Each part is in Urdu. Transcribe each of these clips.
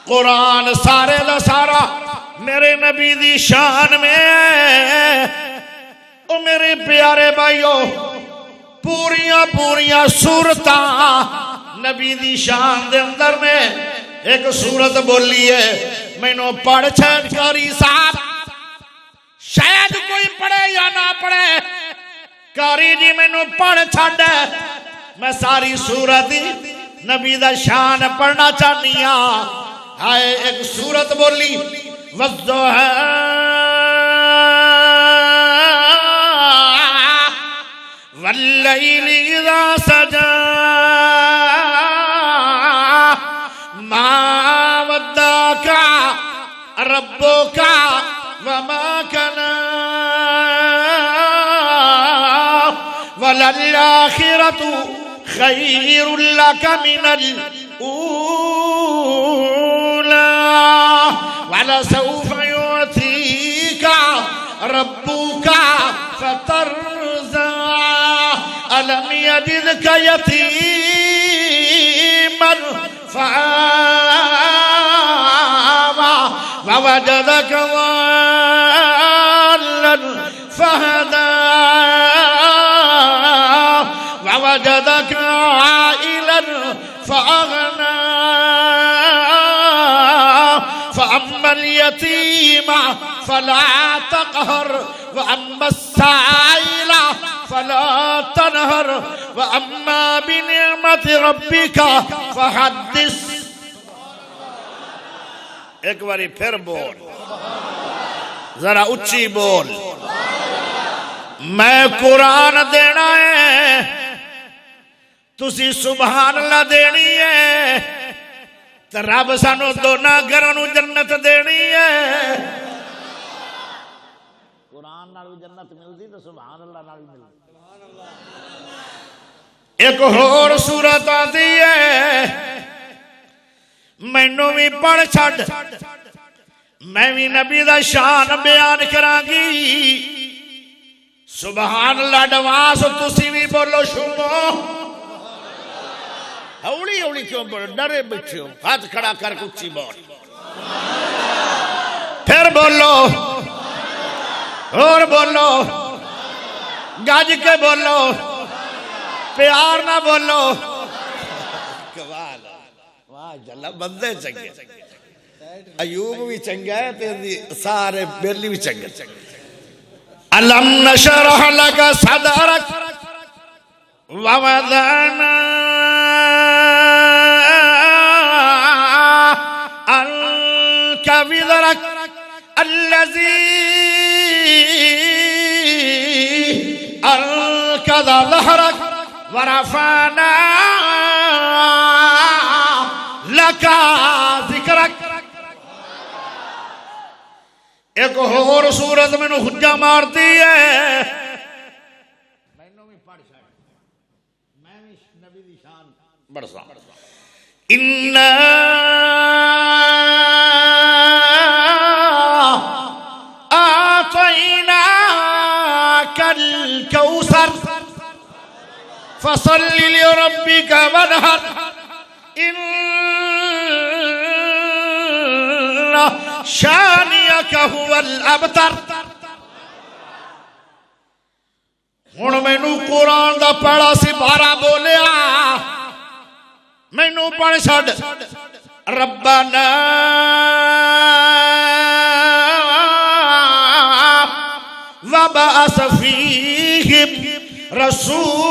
قرآن سارے دا سارا میرے نبی دی شان میں او میرے پیارے بھائیو پوریاں سورتاں نبی دی شان دے اندر میں ایک سورت بولی ہے میں نو پڑھ چھڑ کاری صاحب شاید کوئی پڑھے یا نہ پڑھے کاری جی میں نو پڑھ چھڑ میں ساری سورت نبی دا شان پڑھنا چاہنی آئے ایک سورت بولی والضحی واللیل اذا سجا ما ودعك ربك وما كلا وللآخرة خير لك من الأولى ولسوف يعطيك ربك فترضى ألم يجدك يتيما فآوى ووجدك ضالا فهدى ووجدك عائلا فأغنى فأما اليتيم فلا تقهر وأما السائل فلا تنهر وأما بنعمة ربك فحدث ایک باری پھر بول ذرا اچھی بول میں قرآن دینا ہے تسی سبحان اللہ دینی ہے تو رب سانو دونا گھرانو جنت دینی ہے قرآن نال جنت ملدی تو سبحان اللہ نال ملدی ایک اور سورت آتی ہے مینوں بھی پڑھ چھڑ میں بھی نبی دا شان بیان کرانگی سبحان اللہ ڈواس تسی بھی بولو شمو ہولی ہولی کیوں بولو ڈرے بیٹھے ہو ہاتھ کھڑا کر کچھی بول پھر بولو اور بولو گاج کے بولو پیار نہ بولو واہ جلہ بندے چنگے ایوب بھی چنگا ہے سارے بیلی بھی چنگے ألم نشرح لك صدرك ووضعنا عنك وزرك الذي أنقض ظهرك ورفعنا لك ذكرك ایک اور سورت میں حجہ مارتی ہے میں بھی پڑھ شاید میں بھی نبی دی شان بڑھسا اِنَّا آتَيْنَاكَ الْكَوْثَرَ فَصَلِّ لِرَبِّكَ وَانْحَرْ إِنَّ شانیک هو الابتر ہن مینوں قرآن دا پڑھا سپارہ بولیا مینوں پڑھ چھڈ ربنا وبعث فیہم رسولا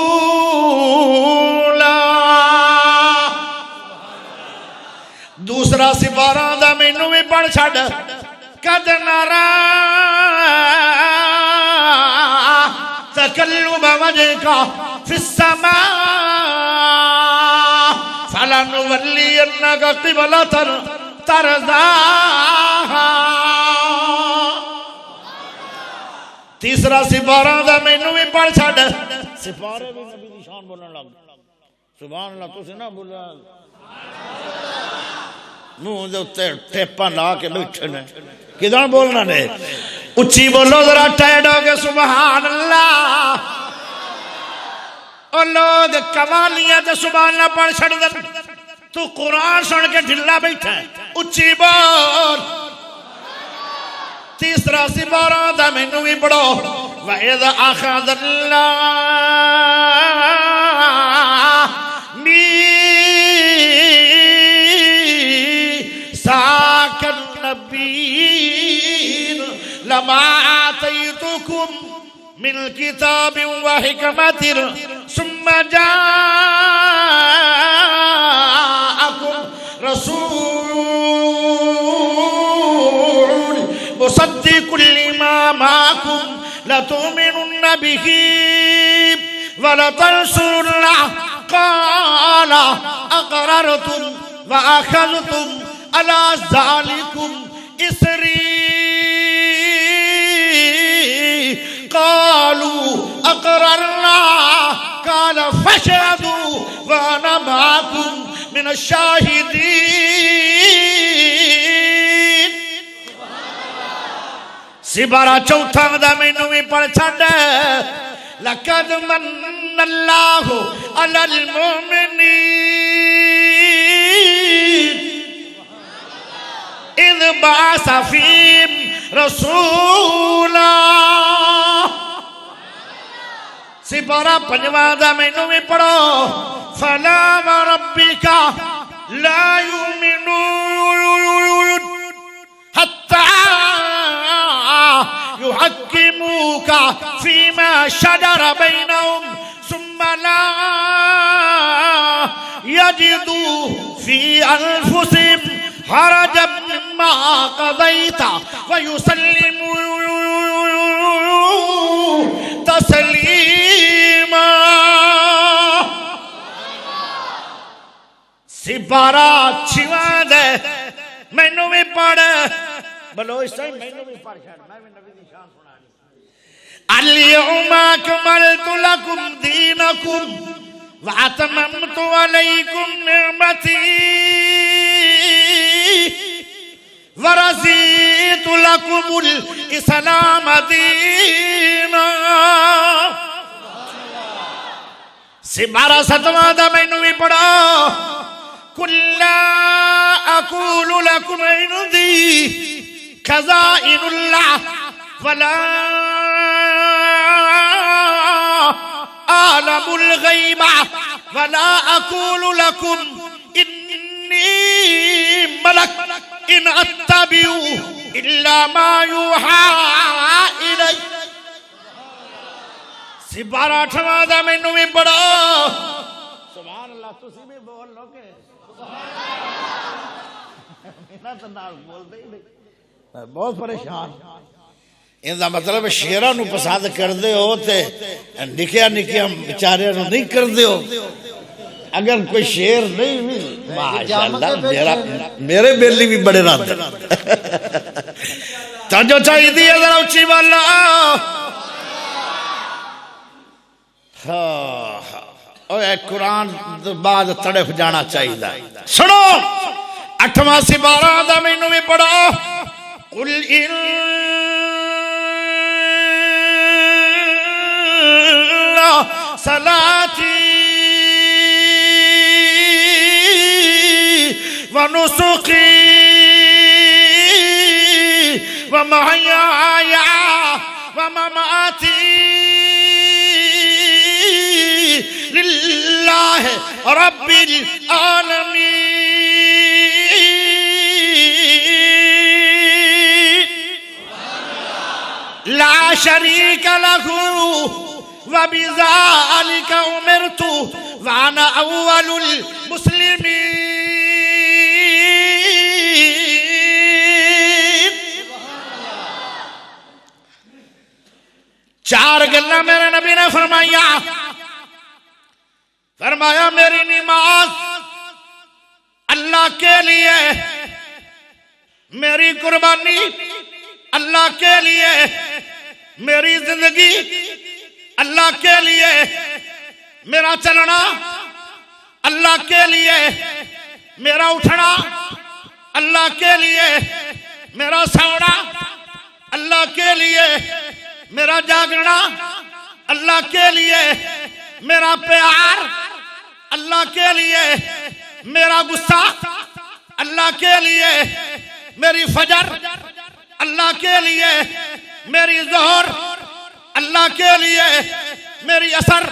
دوسرا سپارہ دا مینوں بھی پڑھ چھڈ قد نرى تقلب وجهك في السماء فلنولينك قبلة ترضاها تیسرا سپارہ دا مینوں بھی پڑھ چھڈ سپارے بھی نبی دی شان بولن لگ سبحان اللہ تسی نہ بولا منہ دے اتے ٹیپاں لا کے بیٹھے نے کدھر بولنا نے اچھی بولو ذرا ٹیڈ ہو کے سبحان اللہ اور لوگ کمالیاں تے سبحان اللہ پڑھ چھڑ دے تو قرآن سن کے ڈھلا بیٹھا ہے اچھی بول تیسرا سپارہ دا مینو بھی پڑھو وَإِذْ أَخَذَ اللَّهُ مِيثَاقَ النَّبِيِّينَ لَمَا آتَيْتُكُم مِّن كِتَابٍ وَحِكْمَةٍ ثُمَّ جَاءَكُمْ رَسُولٌ مُصَدِّقٌ لِّمَا مَعَكُمْ لَتُؤْمِنُنَّ بِهِ وَلَتَنصُرُنَّهُ قَالَ أَقْرَرْتُمْ وَأَخَذْتُمْ عَلَى ذَلِكُمْ إِصْرِي قَالُوا أَقْرَرْنَا قَالَ فَاشْهَدُوا وَأَنَا مَعَكُمْ مِنَ الشَّاهِدِينَ سپارہ چوتھا دا مینوں بھی پڑھ چھڈ لَقَدْ مَنَّ اللَّهُ عَلَى الْمُؤْمِنِينَ إِذْ بَعَثَ فِيهِمْ رَسُولًا سپارہ پنجواں دا مینوں بھی پڑھو فَلَا وَرَبِّكَ لَا يُؤْمِنُونَ حَتَّى يُحَكِّمُوكَ فِيمَا شَجَرَ بَيْنَهُمْ ثُمَّ لَا يَجِدُوا فِي أَنفُسِهِمْ حَرَجًا مِّمَّا قَضَيْتَ وَيُسَلِّمُوا تَسْلِيمًا سپارہ چھواں دے مینوں بھی پڑھ بلو اس طرح مینوں بھی پڑھ چھڑ میں نبی دی شان سنانی اليوم اکملت لکم دینکم واتممت علیکم نعمتی ورضیت لکم الاسلام دینا سپارہ ستواں دا مینوں بھی پڑھا قُلْ لَا أَقُولُ لَكُمْ عِنْدِي خَزَائِنُ اللَّهِ وَلَا أَعْلَمُ الْغَيْبَ وَلَا أَقُولُ لَكُمْ إِنِّي مَلَكٌ إِنْ أَتَّبِعُ إِلَّا مَا يُوحَى إِلَيَّ سپارہ آٹھواں دا مینوں بھی پڑھو سبحان اللہ تسی بھی بول لو کہ بہت پریشان ان دا مطلب شیرہ نو پسند کر دے ہو تے نکیا نکیا بچارے نو نہیں کر دے ہو اگر کوئی شیر نہیں بھی ماشاءاللہ میرے بیلی بھی بڑے رات تجھو چاہی دی ذرا اچھی والا اے قرآن بعد تڑف جانا چاہیے سنو اٹھواں سپارہ دا مینوں بھی پڑھو قُلْ إِنَّ صَلَاتِي وَنُسُكِي وَمَحْيَايَ وَمَمَاتِي لِلَّهِ رَبِّ الْعَالَمِينَ لا شريك له وبذلك أمرت وأنا أول المسلمين چار گلہ میرے نبی نے فرمایا میری نماز اللہ کے لیے میری قربانی اللہ کے لیے میری زندگی اللہ کے لیے میرا چلنا اللہ کے لیے میرا اٹھنا اللہ کے لیے میرا سونا اللہ کے لیے میرا جاگنا اللہ کے لیے میرا پیار اللہ کے لیے میرا غصہ اللہ کے لیے میری فجر، اللہ کے لیے میری ظہر، اللہ کے لیے میری عصر،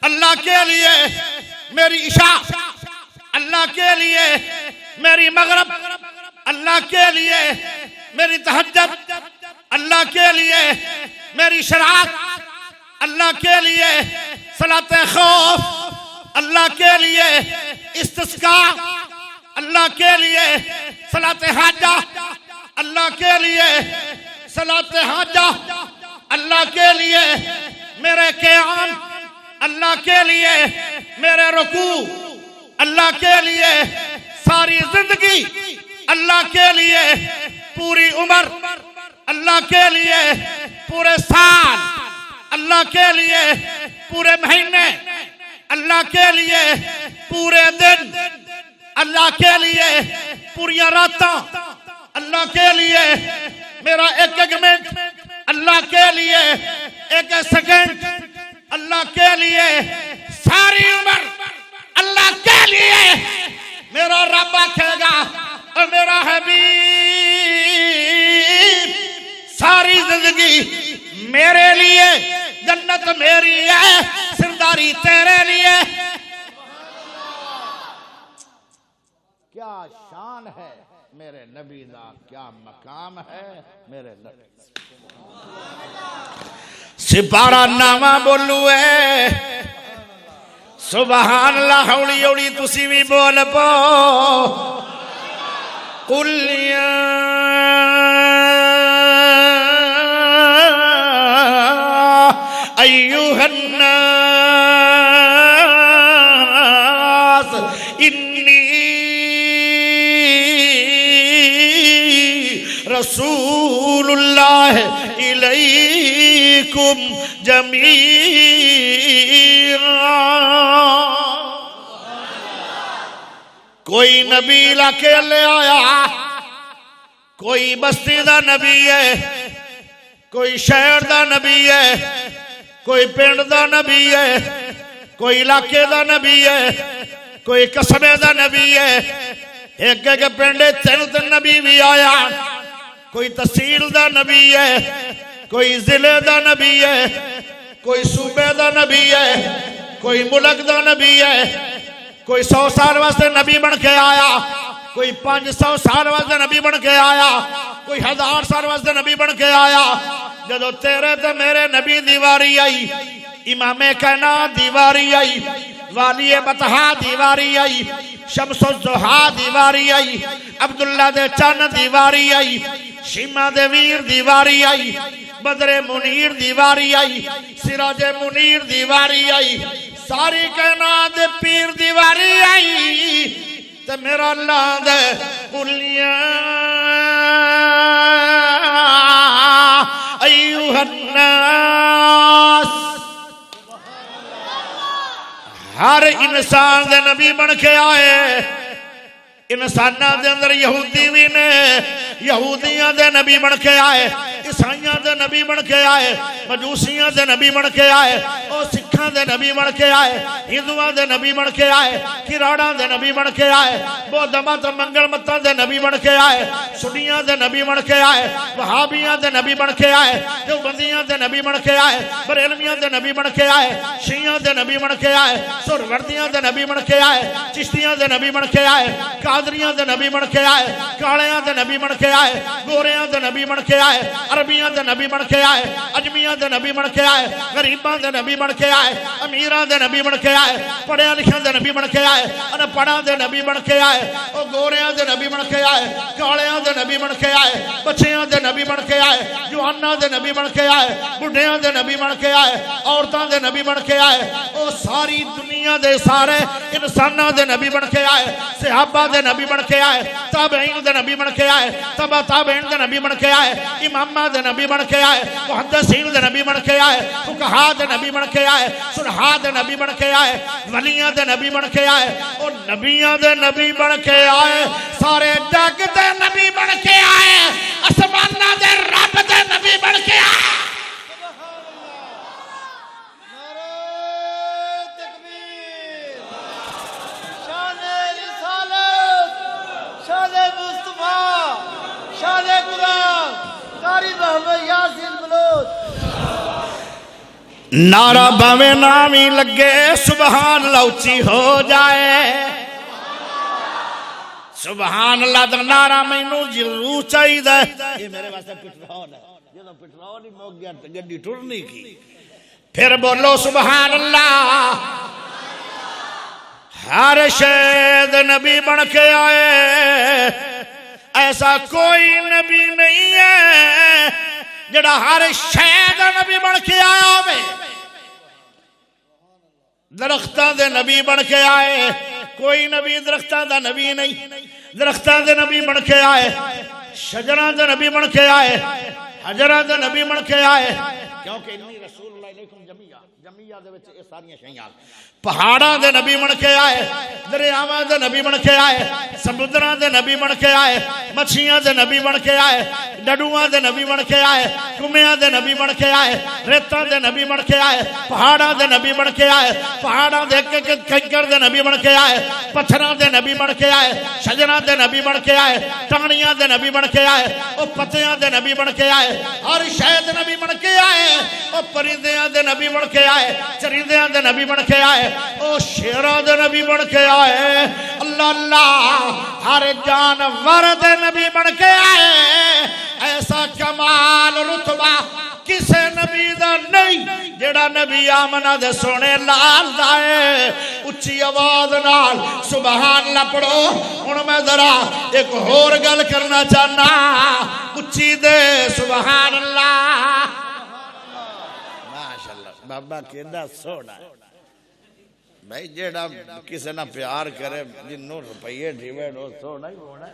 اللہ کے لیے میری عشاء، اللہ کے لیے میری مغرب، اللہ کے لیے میری تہجد، اللہ کے لیے میری شرعت، اللہ کے لیے صلاۃ خوف، اللہ کے لیے استسقاء، اللہ کے لیے صلاۃ حاجہ، اللہ کے لیے صلاۃ حاجہ، اللہ کے لیے میرے قیام، اللہ کے لیے میرے رکوع، اللہ کے لیے ساری زندگی، اللہ کے لیے پوری عمر، اللہ کے لیے پورے سال، اللہ کے لیے پورے مہینے، اللہ کے لیے پورے دن، اللہ کے لیے پوری راتاں، اللہ کے لیے میرا ایک ایک منٹ، اللہ کے لیے ایک ایک سیکنڈ، اللہ کے لیے ساری عمر، اللہ کے لیے میرا رب آکھے گا اور میرا حبیب ساری زندگی میرے لیے، جنت میری ہے، سرداری تیرے لیے۔ کیا شان ہے میرے نبی دا، کیا مقام ہے میرے نبی۔ سپارہ نامہ بولو ہے سبحان اللہ، ہولی ہولی تسی بھی بول پو۔ قل یا ایوہ الناس انی رسول اللہ الیکم جمیعا۔ کوئی نبی علاقے لے آیا، کوئی بستی دا نبی ہے، کوئی شہر دا نبی ہے، کوئی پنڈ دا نبی ہے، کوئی علاقے دا نبی ہے، کوئی قصبے دا نبی ہے، ایک ایک پنڈے تین نبی بھی آیا، کوئی تحصیل دا نبی ہے، کوئی ضلع دا نبی ہے، کوئی صوبے دا نبی ہے، کوئی ملک دا نبی ہے، کوئی 100 سال واسطے نبی بن کے آیا، کوئی 500 سال واسطے نبی بن کے آیا، کوئی 1000 سال واسطے نبی بن کے آیا۔ جدو تیرے تے میرے نبی دیواری آئی، امام کائنات دیواری آئی، والی بطحا دیواری آئی، شمس الضحیٰ دیواری آئی، عبداللہ دے چن دیواری آئی، شیمہ دے ویر دیواری آئی، بدر منیر دیواری آئی، سراج منیر دیواری آئی، ساری کائنات دے پیر دیواری آئی، تے میرا اللہ دے بولیاں ایوہ الناس۔ ہر انسان دے نبی بن کے آئے، انسانہ دے اندر یہودی بھی نے، یہودیاں دے نبی بن کے آئے، عیسائیاں دے نبی بن کے آئے، مجوسیاں دے نبی بن کے آئے، اور سکھاں دے نبی بن کے آئے، ہندوؤں دے نبی بن کے آئے، کراڑاں دے نبی بن کے آئے، بودھ مت منگل متاں دے نبی بن کے آئے، سنیاں دے نبی بن کے آئے، وہابیاں دے نبی بن کے آئے، دیوبندیاں دے نبی بن کے آئے، بریلویاں دے نبی بن کے آئے، شیعیاں دے نبی بن کے آئے، سہروردیاں دے نبی بن کے آئے، چشتیاں دے نبی بن کے آئے، قادریاں دے نبی بن کے آئے، کالیاں دے نبی بن کے آئے، گوریاں دے نبی بن کے آئے، عربیاں دے نبی بن کے آئے، اجمیاں دے نبی بن کے آئے، غریباں دے نبی بن کے آئے، امیراں دے نبی بن کے آئے، پڑھیا لکھیاں دے نبی بن کے آئے، ان پڑھاں دے نبی بن کے آئے، او گوریاں دے نبی بن کے آئے، کالیاں دے نبی بن کے آئے، بچیاں دے نبی بن کے آئے، جواناں دے نبی بن کے آئے، بڈھیاں دے نبی بن کے آئے، عورتاں دے نبی بن کے آئے، او ساری دنیا دے سارے انساناں دے نبی بن کے آئے، صحابہ دے نبی بن کے آئے، تابعین دے نبی بن کے آئے، تبع تابعین دے نبی بن کے آئے، امامہ دے نبی بن کے آئے، محدثین دے نبی بن کے آئے، فقہاء دے نبی بن کے آئے، صلحاء دے نبی بن کے آئے، ولیاں دے نبی بن کے آئے، اور نبیاں دے نبی بن کے آئے، سارے جگ دے نبی بن کے آئے، اسمانہ دے رب دے نبی بن کے آئے۔ نعرہ باوے نامی لگے سبحان اللہ اچھی ہو جائے سبحان اللہ دا نعرہ مینوں ضرور چاہیے یہ میرے واسطے پٹرول ہے جدوں پٹرول ہی مک گیا گڈی ٹرنی کی پھر بولو سبحان اللہ ہر شہد نبی بن کے آئے ایسا کوئی نبی نہیں ہے جڑا ہر شہد نبی بن کے آیا ہوئے درختاں دے نبی بن کے آئے کوئی نبی درختاں دا نبی نہیں درختاں دے نبی بن کے آئے شجراں دے نبی بن کے آئے حجراں دے نبی بن کے آئے کیونکہ انی رسول اللہ علیکم جمیعہ دے وچ یہ ساریاں شیاں پہاڑاں دے نبی بن کے آئے دریاواں دے نبی بن کے آئے سمندراں دے نبی بن کے آئے مچھیاں دے نبی بن کے آئے ڈڈواں دے نبی بن کے آئے کمیاں دے نبی بن کے آئے ریتاں دے نبی بن کے آئے پہاڑاں دے نبی بن کے آئے پہاڑاں دے کنکر دے نبی بن کے آئے پتھراں دے نبی بن کے آئے شجراں دے نبی بن کے آئے ٹانیاں دے نبی بن کے آئے او پتیاں دے نبی بن کے آئے ہر شے دے نبی بن کے آئے او پرندیاں دے نبی بن کے آئے چرندیاں دے نبی بن کے آئے او شیراں دے نبی بن کے آئے اللہ اللہ ہر جانور دے نبی بن کے آئے ایسا کمال رتبہ کسے نبی دا نہیں جڑا نبی آمنہ دے سونے لال دائے اچھی آواز نال سبحان اللہ پڑھو ان میں ذرا ایک اور گل کرنا چاہنا اچھی دے سبحان اللہ ماشاءاللہ بابا کیندہ سونا بھائی جیڑا کسے نہ پیار کرے جنوں روپیے ڈیوے نو سونا ہی ہونا